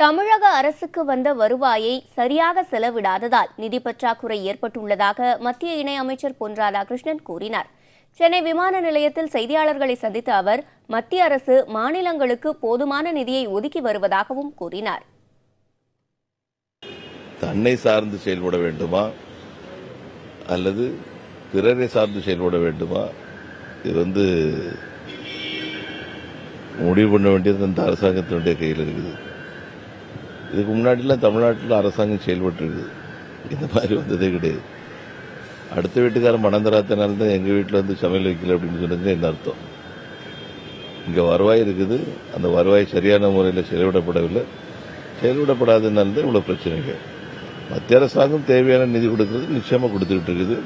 தமிழக அரசுக்கு வந்த வருவாயை சரியாக செலவிடாததால் நிதி பற்றாக்குறை ஏற்பட்டுள்ளதாக மத்திய இணையமைச்சர் பொன் ராதாகிருஷ்ணன் கூறினார். சென்னை விமான நிலையத்தில் செய்தியாளர்களை சந்தித்த அவர் மத்திய அரசு மாநிலங்களுக்கு போதுமான நிதியை ஒதுக்கி வருவதாகவும் கூறினார். தன்னை சார்ந்து செயல்பட வேண்டுமா அல்லது பிறரை சார்ந்து செயல்பட வேண்டுமா, இது முடிவு பண்ண வேண்டியது அந்த அரசாங்கத்தினுடைய கையில் இருக்குது. இதுக்கு முன்னாடிலாம் தமிழ்நாட்டில் அரசாங்கம் செயல்பட்டு இருக்குது. இந்த மாதிரி வந்ததே கிடையாது. அடுத்த வீட்டுக்காரன் மனம் தராதனால தான் எங்கள் வீட்டில் சமையல் வைக்கல அப்படின்னு சொன்னது என்ன அர்த்தம்? இங்கே வருவாய் இருக்குது, அந்த வருவாய் சரியான முறையில் செயல்படப்படவில்லை. செயல்படப்படாதனால தான் இவ்வளோ பிரச்சனைகள். மத்திய அரசாங்கம் தேவையான நிதி கொடுக்கறது நிச்சயமாக கொடுத்துக்கிட்டு இருக்குது.